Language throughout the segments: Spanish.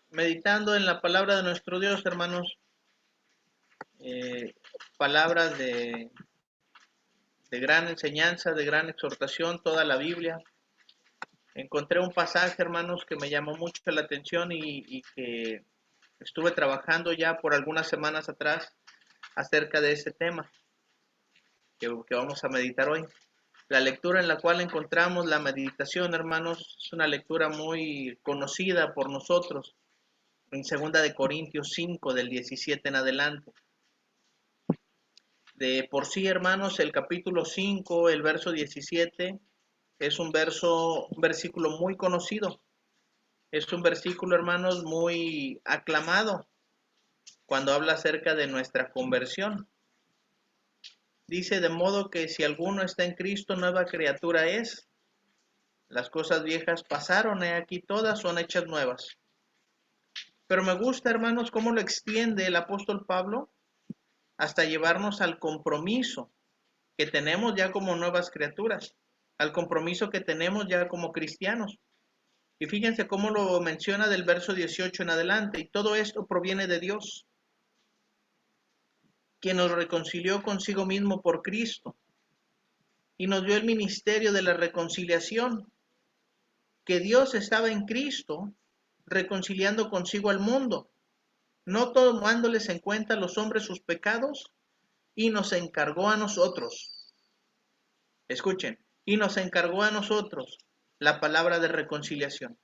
Meditando en la palabra de nuestro Dios, hermanos, eh, palabras de gran enseñanza, de gran exhortación, toda la Biblia. Encontré un pasaje, hermanos, que me llamó mucho la atención y que estuve trabajando ya por algunas semanas atrás acerca de ese tema que vamos a meditar hoy. La lectura en la cual encontramos la meditación, hermanos, es una lectura muy conocida por nosotros, en 2 Corintios 5, del 17 en adelante. De por sí, hermanos, el capítulo 5, el verso 17, es un versículo muy conocido. Es un versículo, hermanos, muy aclamado cuando habla acerca de nuestra conversión. Dice, de modo que si alguno está en Cristo, nueva criatura es. Las cosas viejas pasaron, he aquí todas son hechas nuevas. Pero me gusta, hermanos, cómo lo extiende el apóstol Pablo hasta llevarnos al compromiso que tenemos ya como nuevas criaturas, al compromiso que tenemos ya como cristianos. Y fíjense cómo lo menciona del verso 18 en adelante. Y todo esto proviene de Dios, quien nos reconcilió consigo mismo por Cristo y nos dio el ministerio de la reconciliación, que Dios estaba en Cristo reconciliando consigo al mundo, no tomándoles en cuenta a los hombres sus pecados, y nos encargó a nosotros. Escuchen, y nos encargó a nosotros la palabra de reconciliación.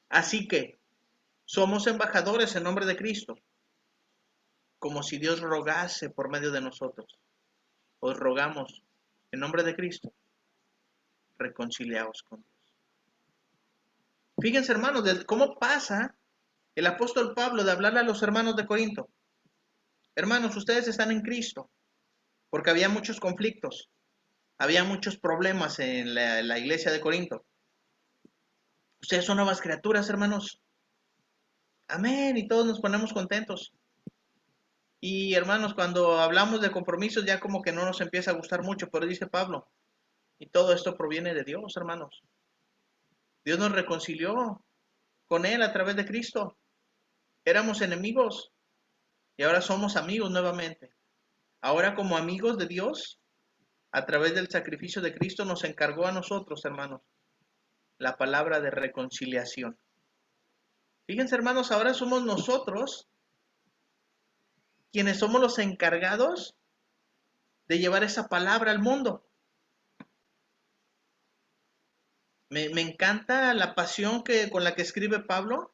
Así que somos embajadores en nombre de Cristo, como si Dios rogase por medio de nosotros. Os rogamos en nombre de Cristo, reconciliaos con Dios. Fíjense, hermanos, de cómo pasa el apóstol Pablo de hablarle a los hermanos de Corinto. Hermanos, ustedes están en Cristo, porque había muchos conflictos, había muchos problemas en la iglesia de Corinto. Ustedes son nuevas criaturas, hermanos. Amén, y todos nos ponemos contentos. Y hermanos, cuando hablamos de compromisos ya como que no nos empieza a gustar mucho, pero dice Pablo, y todo esto proviene de Dios, hermanos. Dios nos reconcilió con Él a través de Cristo. Éramos enemigos y ahora somos amigos nuevamente. Ahora como amigos de Dios, a través del sacrificio de Cristo nos encargó a nosotros, hermanos, la palabra de reconciliación. Fíjense, hermanos, ahora somos nosotros quienes somos los encargados de llevar esa palabra al mundo. Me encanta la pasión con la que escribe Pablo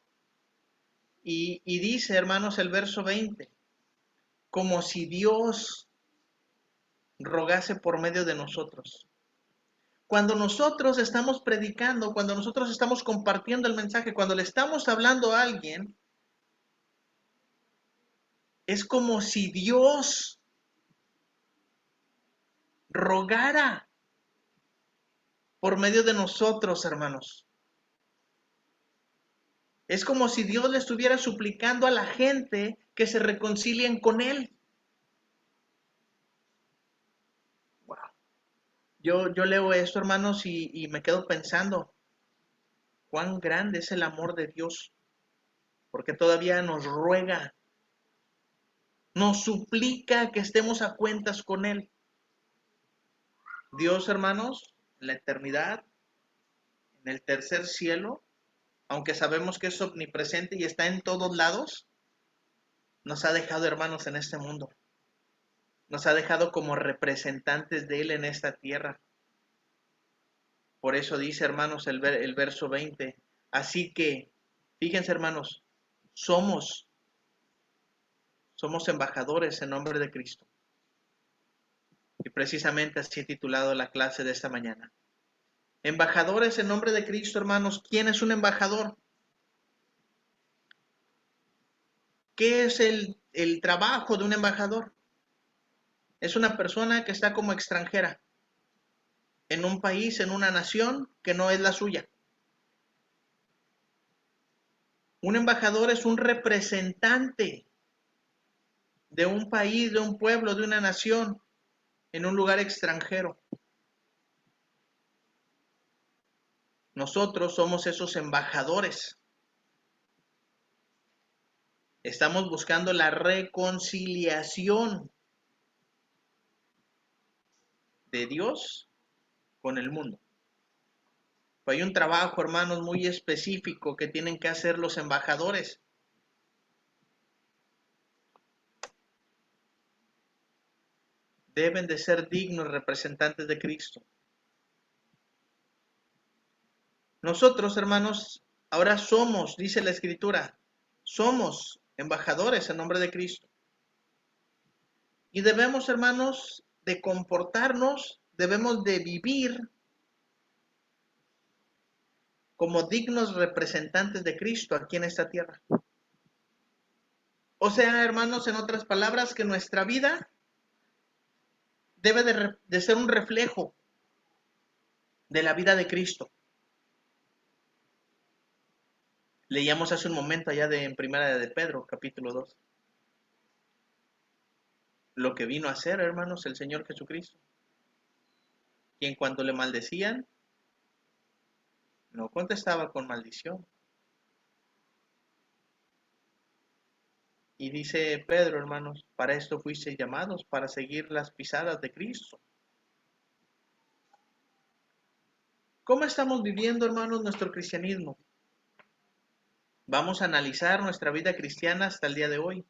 y dice, hermanos, el verso 20, como si Dios rogase por medio de nosotros. Cuando nosotros estamos predicando, cuando nosotros estamos compartiendo el mensaje, cuando le estamos hablando a alguien, es como si Dios rogara por medio de nosotros, hermanos. Es como si Dios le estuviera suplicando a la gente que se reconcilien con Él. Wow. Yo leo esto, hermanos, y me quedo pensando, cuán grande es el amor de Dios, porque todavía nos ruega, nos suplica que estemos a cuentas con Él. Dios, hermanos, en la eternidad, en el tercer cielo, aunque sabemos que es omnipresente y está en todos lados, nos ha dejado, hermanos, en este mundo. Nos ha dejado como representantes de Él en esta tierra. Por eso dice, hermanos, el verso 20. Así que, fíjense, hermanos, somos embajadores en nombre de Cristo. Y precisamente así he titulado la clase de esta mañana. Embajadores en nombre de Cristo, hermanos. ¿Quién es un embajador? ¿Qué es el trabajo de un embajador? Es una persona que está como extranjera en un país, en una nación que no es la suya. Un embajador es un representante de un país, de un pueblo, de una nación en un lugar extranjero. Nosotros somos esos embajadores. Estamos buscando la reconciliación de Dios con el mundo. Pero hay un trabajo, hermanos, muy específico que tienen que hacer los embajadores. Deben de ser dignos representantes de Cristo. Nosotros, hermanos, ahora somos, dice la Escritura, somos embajadores en nombre de Cristo. Y debemos, hermanos, de comportarnos, debemos de vivir como dignos representantes de Cristo aquí en esta tierra. O sea, hermanos, en otras palabras, que nuestra vida debe de ser un reflejo de la vida de Cristo. Leíamos hace un momento allá en Primera de Pedro, capítulo 2. Lo que vino a hacer, hermanos, el Señor Jesucristo. Y en cuanto le maldecían, no contestaba con maldición. Y dice Pedro, hermanos, para esto fuisteis llamados, para seguir las pisadas de Cristo. ¿Cómo estamos viviendo, hermanos, nuestro cristianismo? Vamos a analizar nuestra vida cristiana hasta el día de hoy.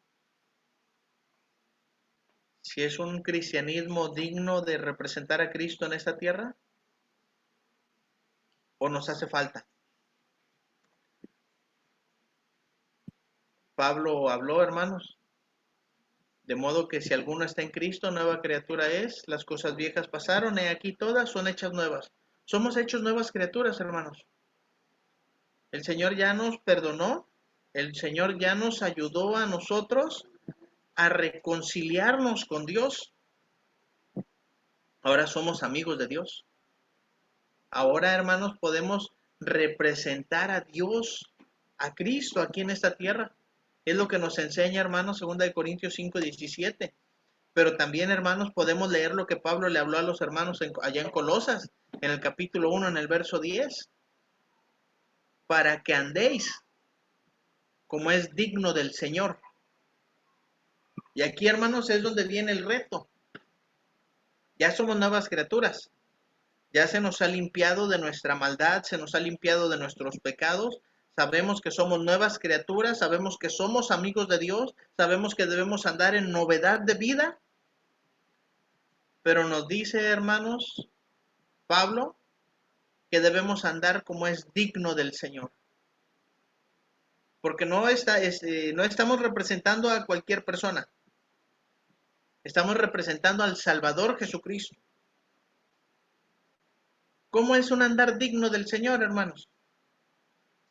Si es un cristianismo digno de representar a Cristo en esta tierra, o nos hace falta. Pablo habló, hermanos, de modo que si alguno está en Cristo, nueva criatura es, las cosas viejas pasaron, y aquí todas son hechas nuevas. Somos hechos nuevas criaturas, hermanos. El Señor ya nos perdonó, el Señor ya nos ayudó a nosotros a reconciliarnos con Dios. Ahora somos amigos de Dios. Ahora, hermanos, podemos representar a Dios, a Cristo aquí en esta tierra. Es lo que nos enseña, hermanos, 2 Corintios 5:17. Pero también, hermanos, podemos leer lo que Pablo le habló a los hermanos allá en Colosas, en el capítulo 1, en el verso 10. Para que andéis como es digno del Señor. Y aquí, hermanos, es donde viene el reto. Ya somos nuevas criaturas. Ya se nos ha limpiado de nuestra maldad, se nos ha limpiado de nuestros pecados. Sabemos que somos nuevas criaturas, sabemos que somos amigos de Dios, sabemos que debemos andar en novedad de vida. Pero nos dice, hermanos, Pablo, que debemos andar como es digno del Señor. Porque no estamos representando a cualquier persona. Estamos representando al Salvador Jesucristo. ¿Cómo es un andar digno del Señor, hermanos?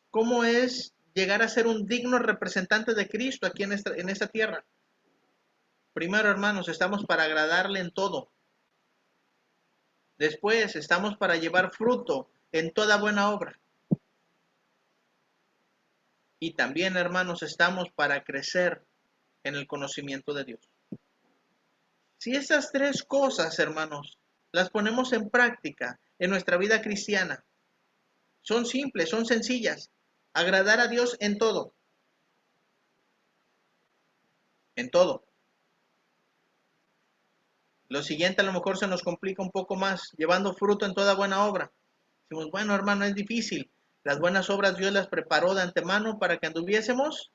¿Cómo es llegar a ser un digno representante de Cristo aquí en esta tierra? Primero, hermanos, estamos para agradarle en todo. Después, estamos para llevar fruto en toda buena obra. Y también, hermanos, estamos para crecer en el conocimiento de Dios. Si esas tres cosas, hermanos, las ponemos en práctica en nuestra vida cristiana, son simples, son sencillas. Agradar a Dios en todo. En todo. Lo siguiente a lo mejor se nos complica un poco más, llevando fruto en toda buena obra. Decimos, bueno, hermano, es difícil. Las buenas obras Dios las preparó de antemano para que anduviésemos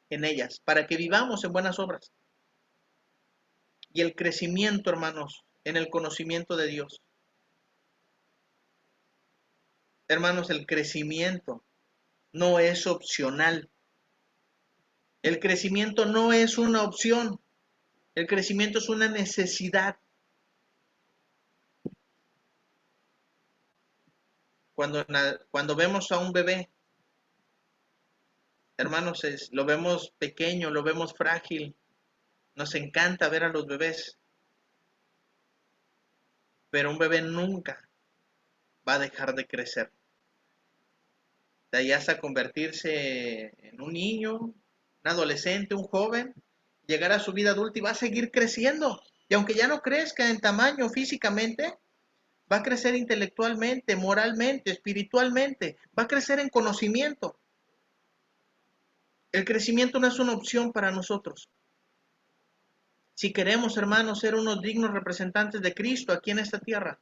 en ellas, para que vivamos en buenas obras. Y el crecimiento, hermanos, en el conocimiento de Dios. Hermanos, el crecimiento no es opcional. El crecimiento no es una opción. El crecimiento es una necesidad. Cuando vemos a un bebé, hermanos, lo vemos pequeño, lo vemos frágil. Nos encanta ver a los bebés. Pero un bebé nunca va a dejar de crecer. De ahí hasta convertirse en un niño, un adolescente, un joven, llegar a su vida adulta y va a seguir creciendo. Y aunque ya no crezca en tamaño físicamente, Va a crecer intelectualmente, moralmente, espiritualmente. Va a crecer en conocimiento. El crecimiento no es una opción para nosotros. Si queremos, hermanos, ser unos dignos representantes de Cristo aquí en esta tierra,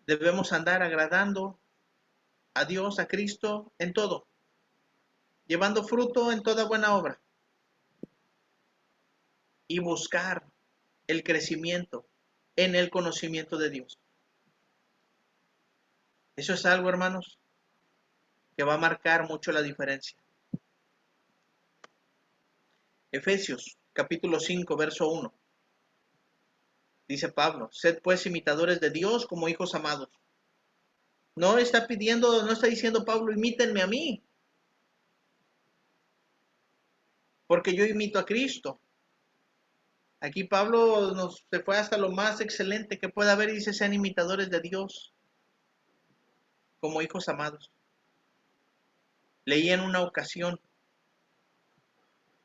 debemos andar agradando a Dios, a Cristo, en todo, llevando fruto en toda buena obra y buscar el crecimiento en el conocimiento de Dios. Eso es algo, hermanos, que va a marcar mucho la diferencia. Efesios capítulo 5, verso 1. Dice Pablo, sed pues imitadores de Dios como hijos amados. No está diciendo Pablo, imítenme a mí, porque yo imito a Cristo. Aquí Pablo se fue hasta lo más excelente que pueda haber y dice, sean imitadores de Dios como hijos amados. Leí en una ocasión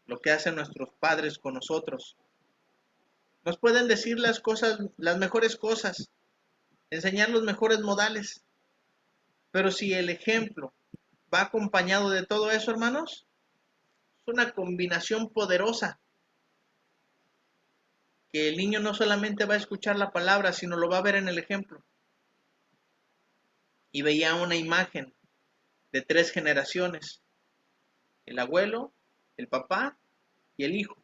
lo que hacen nuestros padres con nosotros. Nos pueden decir las cosas, las mejores cosas, enseñar los mejores modales, pero si el ejemplo va acompañado de todo eso, hermanos, es una combinación poderosa, que el niño no solamente va a escuchar la palabra, sino lo va a ver en el ejemplo. Y veía una imagen de 3 generaciones, el abuelo, el papá y el hijo.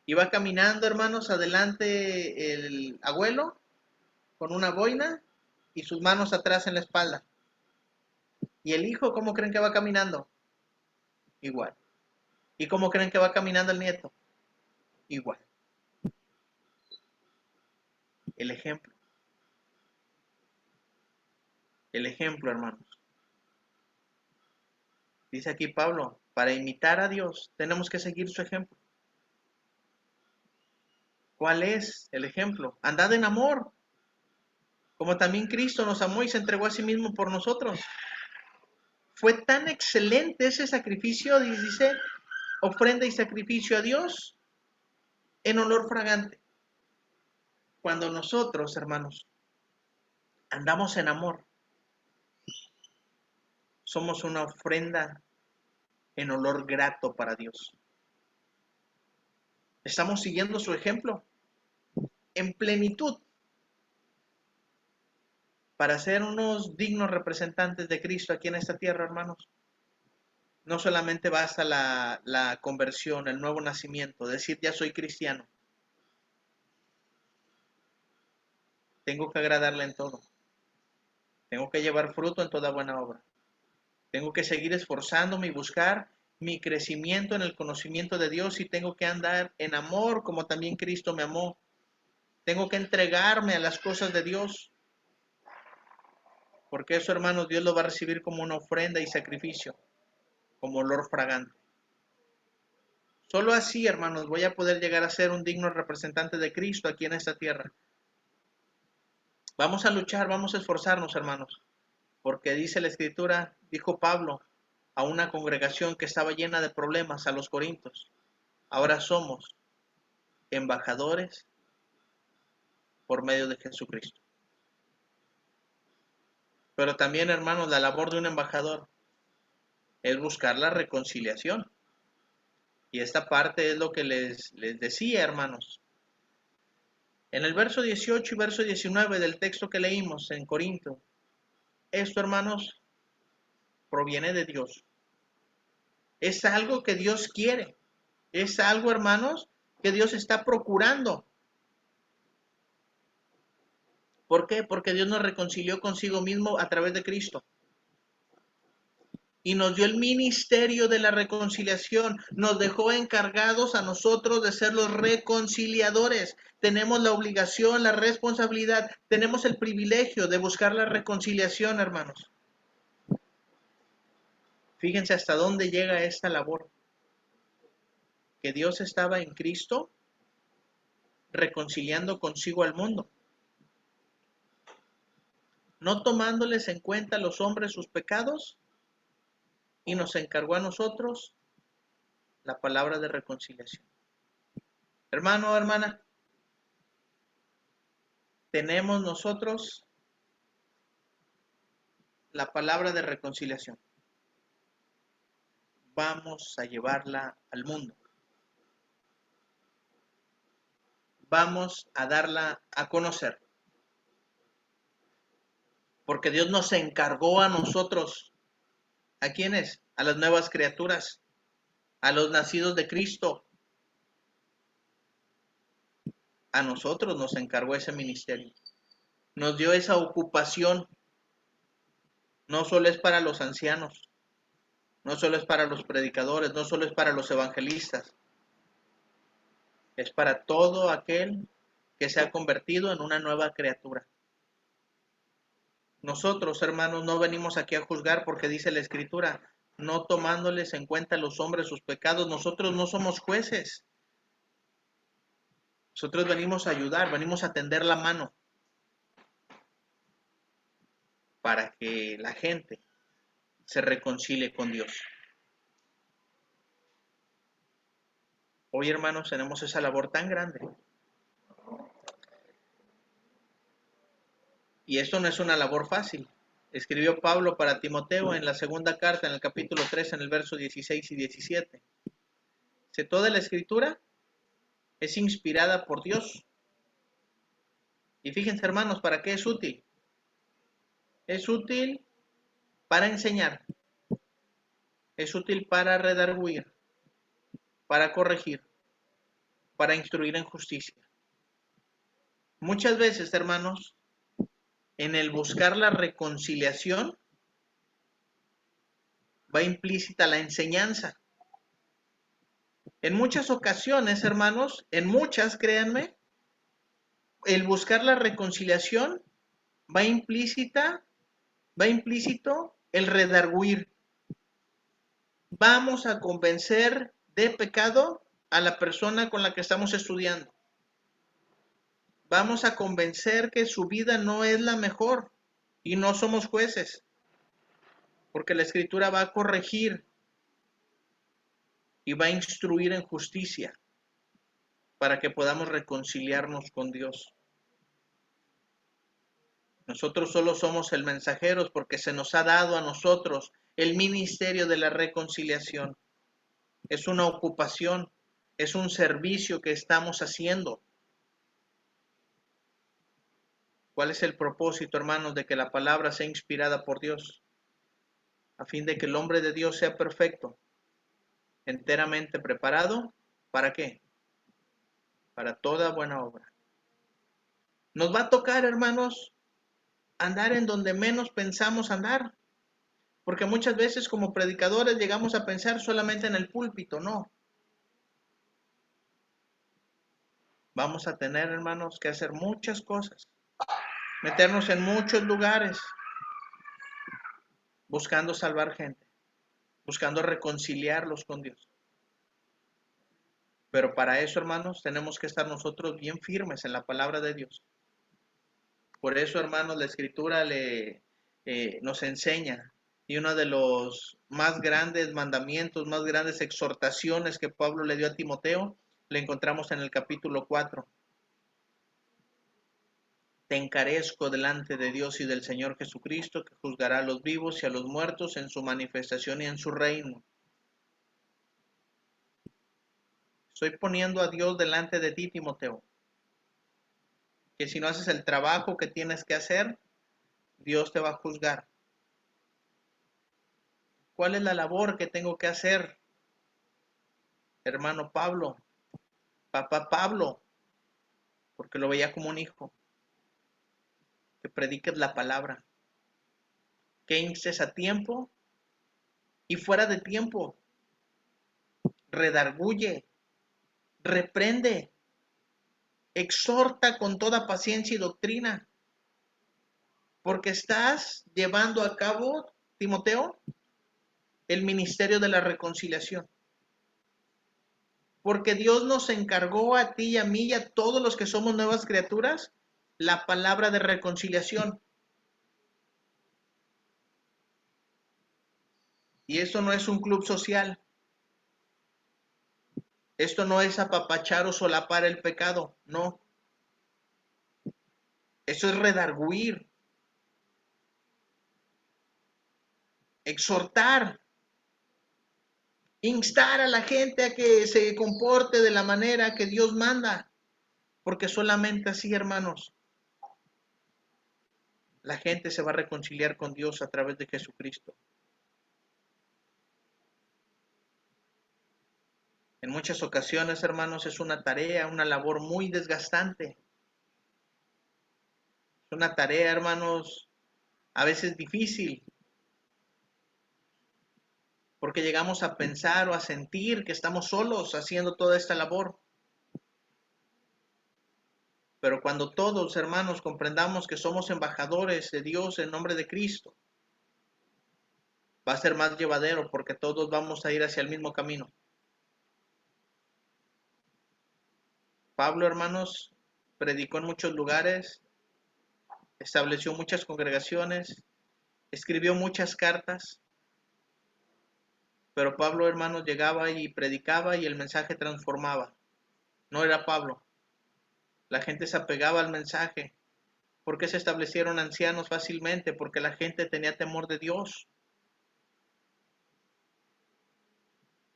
Iba caminando, hermanos, adelante el abuelo con una boina y sus manos atrás en la espalda. Y el hijo, ¿cómo creen que va caminando? Igual. ¿Y cómo creen que va caminando el nieto? Igual. El ejemplo. El ejemplo, hermanos. Dice aquí Pablo, para imitar a Dios tenemos que seguir su ejemplo. ¿Cuál es el ejemplo? Andad en amor, como también Cristo nos amó y se entregó a sí mismo por nosotros. Fue tan excelente ese sacrificio, dice, ofrenda y sacrificio a Dios en olor fragante. Cuando nosotros, hermanos, andamos en amor, somos una ofrenda en olor grato para Dios. Estamos siguiendo su ejemplo en plenitud para ser unos dignos representantes de Cristo aquí en esta tierra, hermanos. No solamente basta la conversión, el nuevo nacimiento, decir ya soy cristiano. Tengo que agradarle en todo. Tengo que llevar fruto en toda buena obra. Tengo que seguir esforzándome y buscar mi crecimiento en el conocimiento de Dios y tengo que andar en amor como también Cristo me amó. Tengo que entregarme a las cosas de Dios. Porque eso, hermanos, Dios lo va a recibir como una ofrenda y sacrificio, como olor fragante. Solo así, hermanos, voy a poder llegar a ser un digno representante de Cristo aquí en esta tierra. Vamos a luchar, vamos a esforzarnos, hermanos, porque dice la Escritura, dijo Pablo a una congregación que estaba llena de problemas, a los Corintios, ahora somos embajadores por medio de Jesucristo. Pero también, hermanos, la labor de un embajador es buscar la reconciliación. Y esta parte es lo que les decía, hermanos. En el verso 18 y verso 19 del texto que leímos en Corinto, esto, hermanos, proviene de Dios. Es algo que Dios quiere. Es algo, hermanos, que Dios está procurando. ¿Por qué? Porque Dios nos reconcilió consigo mismo a través de Cristo. Y nos dio el ministerio de la reconciliación. Nos dejó encargados a nosotros de ser los reconciliadores. Tenemos la obligación, la responsabilidad, tenemos el privilegio de buscar la reconciliación, hermanos. Fíjense hasta dónde llega esta labor. Que Dios estaba en Cristo reconciliando consigo al mundo, no tomándoles en cuenta a los hombres sus pecados, y nos encargó a nosotros la palabra de reconciliación. Hermano o hermana, tenemos nosotros la palabra de reconciliación. Vamos a llevarla al mundo. Vamos a darla a conocer. Porque Dios nos encargó a nosotros. ¿A quiénes? A las nuevas criaturas. A los nacidos de Cristo. A nosotros nos encargó ese ministerio. Nos dio esa ocupación. No solo es para los ancianos. No solo es para los predicadores. No solo es para los evangelistas. Es para todo aquel que se ha convertido en una nueva criatura. Nosotros, hermanos, no venimos aquí a juzgar porque dice la Escritura, no tomándoles en cuenta a los hombres sus pecados. Nosotros no somos jueces. Nosotros venimos a ayudar, venimos a tender la mano para que la gente se reconcilie con Dios. Hoy, hermanos, tenemos esa labor tan grande. Y esto no es una labor fácil. Escribió Pablo para Timoteo en la segunda carta, en el capítulo 3, en el verso 16 y 17. Dice, toda la Escritura es inspirada por Dios. Y fíjense, hermanos, ¿para qué es útil? Es útil para enseñar. Es útil para redarguir, para corregir, para instruir en justicia. Muchas veces, hermanos, en el buscar la reconciliación va implícita la enseñanza. En muchas ocasiones, hermanos, en muchas, créanme, el buscar la reconciliación va implícito el redarguir. Vamos a convencer de pecado a la persona con la que estamos estudiando. Vamos a convencer que su vida no es la mejor y no somos jueces, porque la Escritura va a corregir y va a instruir en justicia para que podamos reconciliarnos con Dios. Nosotros solo somos el mensajeros porque se nos ha dado a nosotros el ministerio de la reconciliación. Es una ocupación, es un servicio que estamos haciendo. ¿Cuál es el propósito, hermanos, de que la palabra sea inspirada por Dios? A fin de que el hombre de Dios sea perfecto, enteramente preparado, ¿para qué? Para toda buena obra. Nos va a tocar, hermanos, andar en donde menos pensamos andar. Porque muchas veces como predicadores llegamos a pensar solamente en el púlpito, no. Vamos a tener, hermanos, que hacer muchas cosas. Meternos en muchos lugares buscando salvar gente, buscando reconciliarlos con Dios. Pero para eso, hermanos, tenemos que estar nosotros bien firmes en la palabra de Dios. Por eso, hermanos, la Escritura nos enseña, y uno de los más grandes mandamientos, más grandes exhortaciones que Pablo le dio a Timoteo, le encontramos en el capítulo 4. Te encarezco delante de Dios y del Señor Jesucristo, que juzgará a los vivos y a los muertos en su manifestación y en su reino. Estoy poniendo a Dios delante de ti, Timoteo, que si no haces el trabajo que tienes que hacer, Dios te va a juzgar. ¿Cuál es la labor que tengo que hacer, hermano Pablo, papá Pablo? Porque lo veía como un hijo. Que prediques la palabra, que instes a tiempo y fuera de tiempo. Redarguye, reprende, exhorta con toda paciencia y doctrina. Porque estás llevando a cabo, Timoteo, el ministerio de la reconciliación. Porque Dios nos encargó a ti y a mí y a todos los que somos nuevas criaturas la palabra de reconciliación. Y esto no es un club social. Esto no es apapachar o solapar el pecado, no. Eso es redarguir, exhortar, instar a la gente a que se comporte de la manera que Dios manda. Porque solamente así, hermanos, la gente se va a reconciliar con Dios a través de Jesucristo. En muchas ocasiones, hermanos, es una tarea, una labor muy desgastante. Es una tarea, hermanos, a veces difícil, porque llegamos a pensar o a sentir que estamos solos haciendo toda esta labor. Pero cuando todos, hermanos, comprendamos que somos embajadores de Dios en nombre de Cristo, va a ser más llevadero porque todos vamos a ir hacia el mismo camino. Pablo, hermanos, predicó en muchos lugares, estableció muchas congregaciones, escribió muchas cartas, pero Pablo, hermanos, llegaba y predicaba y el mensaje transformaba. No era Pablo. La gente se apegaba al mensaje. ¿Por qué se establecieron ancianos fácilmente? Porque la gente tenía temor de Dios.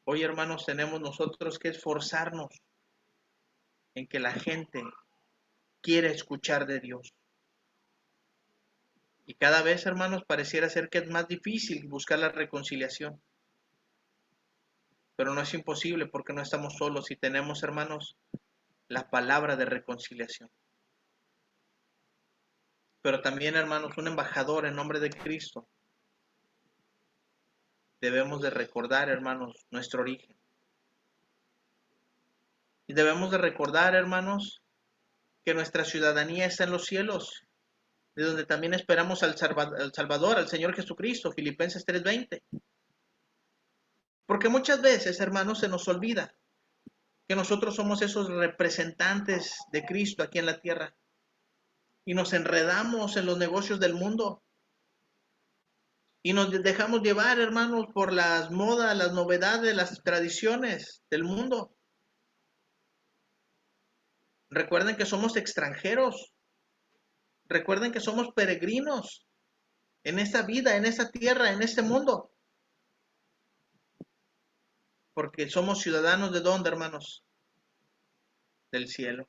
Hoy, hermanos, tenemos nosotros que esforzarnos en que la gente quiera escuchar de Dios. Y cada vez, hermanos, pareciera ser que es más difícil buscar la reconciliación. Pero no es imposible porque no estamos solos y tenemos, hermanos, la palabra de reconciliación. Pero también, hermanos, un embajador en nombre de Cristo. Debemos de recordar, hermanos, nuestro origen. Y debemos de recordar, hermanos, que nuestra ciudadanía está en los cielos, de donde también esperamos al Salvador, al Señor Jesucristo, Filipenses 3:20. Porque muchas veces, hermanos, se nos olvida que nosotros somos esos representantes de Cristo aquí en la tierra. Y nos enredamos en los negocios del mundo. Y nos dejamos llevar, hermanos, por las modas, las novedades, las tradiciones del mundo. Recuerden que somos extranjeros. Recuerden que somos peregrinos en esta vida, en esta tierra, en este mundo. Porque somos ciudadanos de ¿dónde, hermanos? Del cielo.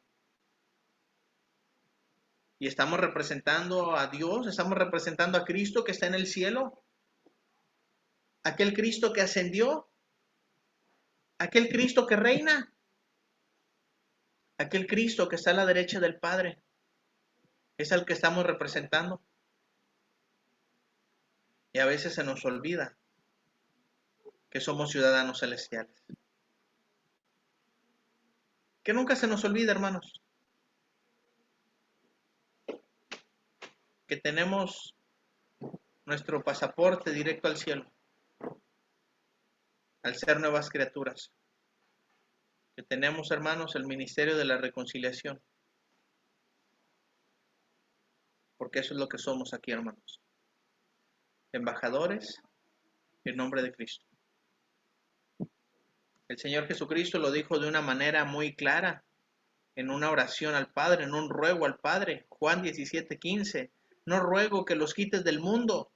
Y estamos representando a Dios, estamos representando a Cristo que está en el cielo. Aquel Cristo que ascendió, aquel Cristo que reina, aquel Cristo que está a la derecha del Padre. Es al que estamos representando. Y a veces se nos olvida que somos ciudadanos celestiales. Que nunca se nos olvide, hermanos, que tenemos nuestro pasaporte directo al cielo, al ser nuevas criaturas. Que tenemos, hermanos, el ministerio de la reconciliación. Porque eso es lo que somos aquí, hermanos. Embajadores en nombre de Cristo. El Señor Jesucristo lo dijo de una manera muy clara en una oración al Padre, en un ruego al Padre. Juan 17:15. No ruego que los quites del mundo,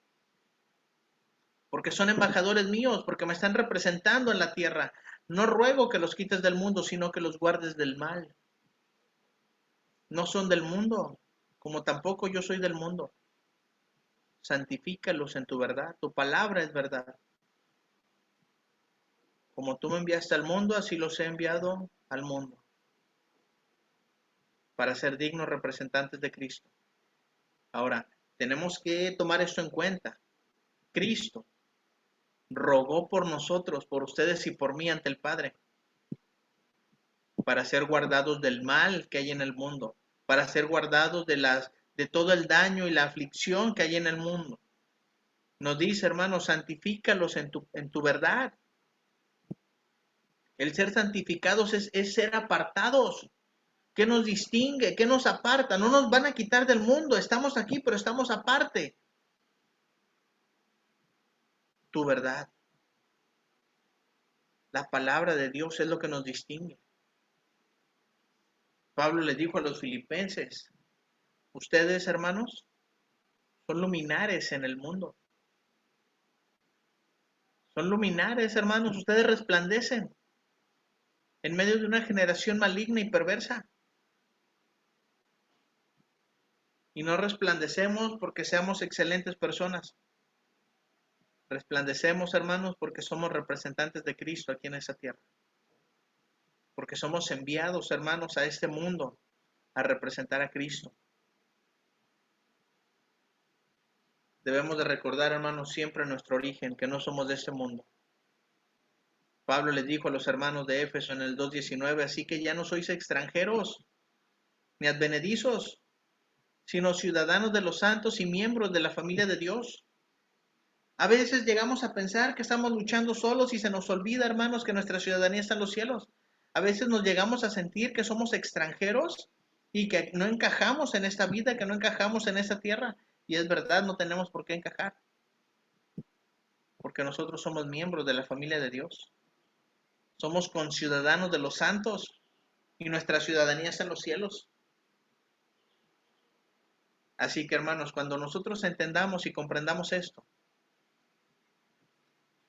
porque son embajadores míos, porque me están representando en la tierra. No ruego que los quites del mundo, sino que los guardes del mal. No son del mundo, como tampoco yo soy del mundo. Santifícalos en tu verdad, tu palabra es verdad. Como tú me enviaste al mundo, así los he enviado al mundo, para ser dignos representantes de Cristo. Ahora, tenemos que tomar esto en cuenta. Cristo rogó por nosotros, por ustedes y por mí ante el Padre, para ser guardados del mal que hay en el mundo, para ser guardados de todo el daño y la aflicción que hay en el mundo. Nos dice, hermanos, santifícalos en tu verdad. El ser santificados es ser apartados. ¿Qué nos distingue? ¿Qué nos aparta? No nos van a quitar del mundo. Estamos aquí, pero estamos aparte. Tu verdad. La palabra de Dios es lo que nos distingue. Pablo le dijo a los filipenses, Ustedes, hermanos, son luminares en el mundo. Son luminares, hermanos. Ustedes resplandecen en medio de una generación maligna y perversa. Y no resplandecemos porque seamos excelentes personas. Resplandecemos, hermanos, porque somos representantes de Cristo aquí en esa tierra. Porque somos enviados, hermanos, a este mundo a representar a Cristo. Debemos de recordar, hermanos, siempre nuestro origen, que no somos de este mundo. Pablo les dijo a los hermanos de Éfeso en el 2:19, así que ya no sois extranjeros, ni advenedizos, sino ciudadanos de los santos y miembros de la familia de Dios. A veces llegamos a pensar que estamos luchando solos y se nos olvida, hermanos, que nuestra ciudadanía está en los cielos. A veces nos llegamos a sentir que somos extranjeros y que no encajamos en esta vida, que no encajamos en esta tierra. Y es verdad, no tenemos por qué encajar, porque nosotros somos miembros de la familia de Dios. Somos conciudadanos de los santos y nuestra ciudadanía está en los cielos. Así que, hermanos, cuando nosotros entendamos y comprendamos esto,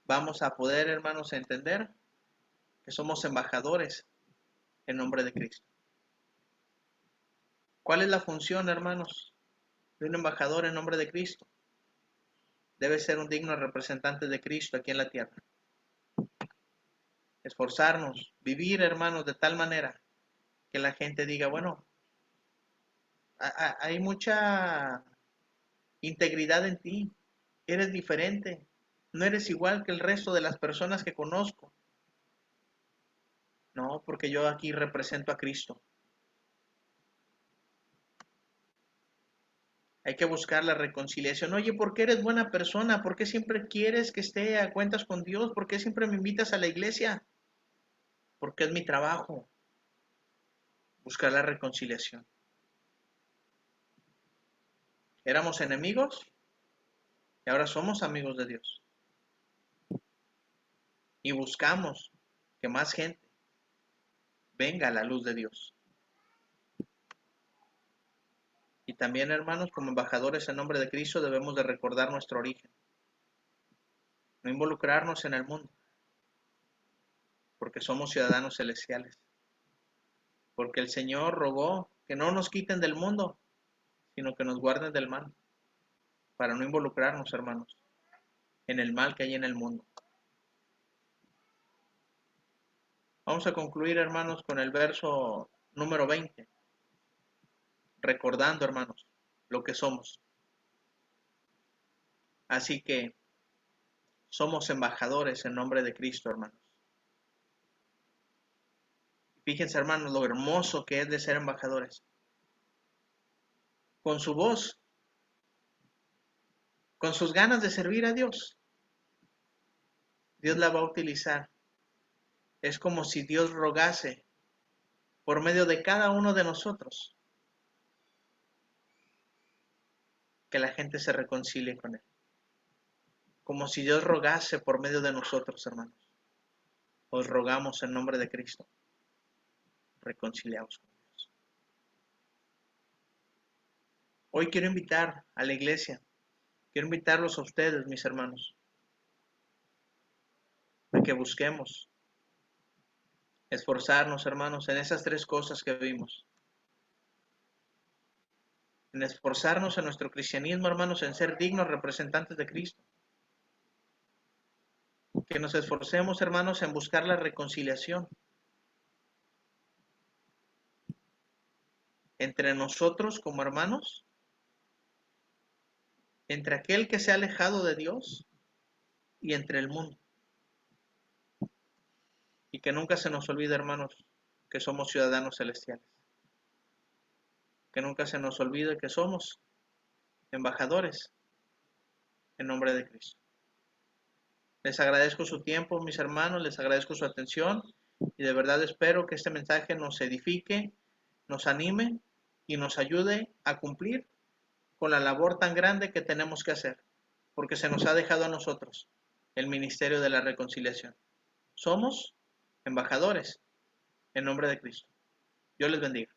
vamos a poder, hermanos, entender que somos embajadores en nombre de Cristo. ¿Cuál es la función, hermanos, de un embajador en nombre de Cristo? Debe ser un digno representante de Cristo aquí en la tierra. Esforzarnos, vivir, hermanos, de tal manera que la gente diga, bueno, hay mucha integridad en ti, eres diferente, no eres igual que el resto de las personas que conozco. No, porque yo aquí represento a Cristo. Hay que buscar la reconciliación. Oye, ¿por qué eres buena persona? ¿Por qué siempre quieres que esté a cuentas con Dios? ¿Por qué siempre me invitas a la iglesia? Porque es mi trabajo buscar la reconciliación. Éramos enemigos y ahora somos amigos de Dios. Y buscamos que más gente venga a la luz de Dios. Y también, hermanos, como embajadores en nombre de Cristo debemos de recordar nuestro origen. No involucrarnos en el mundo, porque somos ciudadanos celestiales. Porque el Señor rogó que no nos quiten del mundo, sino que nos guarden del mal, para no involucrarnos, hermanos, en el mal que hay en el mundo. Vamos a concluir, hermanos, con el verso número 20, recordando, hermanos, lo que somos. Así que somos embajadores en nombre de Cristo, hermanos. Fíjense, hermanos, lo hermoso que es de ser embajadores. Con su voz, con sus ganas de servir a Dios, Dios la va a utilizar. Es como si Dios rogase por medio de cada uno de nosotros que la gente se reconcilie con Él. Como si Dios rogase por medio de nosotros, hermanos. Os rogamos en nombre de Cristo, reconciliaos con Dios. Hoy quiero invitar a la iglesia, quiero invitarlos a ustedes, mis hermanos, a que busquemos esforzarnos, hermanos, en esas tres cosas que vimos. En esforzarnos en nuestro cristianismo, hermanos, en ser dignos representantes de Cristo. Que nos esforcemos, hermanos, en buscar la reconciliación entre nosotros como hermanos, entre aquel que se ha alejado de Dios y entre el mundo. Y que nunca se nos olvide, hermanos, que somos ciudadanos celestiales. Que nunca se nos olvide que somos embajadores en nombre de Cristo. Les agradezco su tiempo, mis hermanos, les agradezco su atención y de verdad espero que este mensaje nos edifique, nos anime y nos ayude a cumplir con la labor tan grande que tenemos que hacer, porque se nos ha dejado a nosotros el ministerio de la reconciliación. Somos embajadores en nombre de Cristo. Dios les bendiga.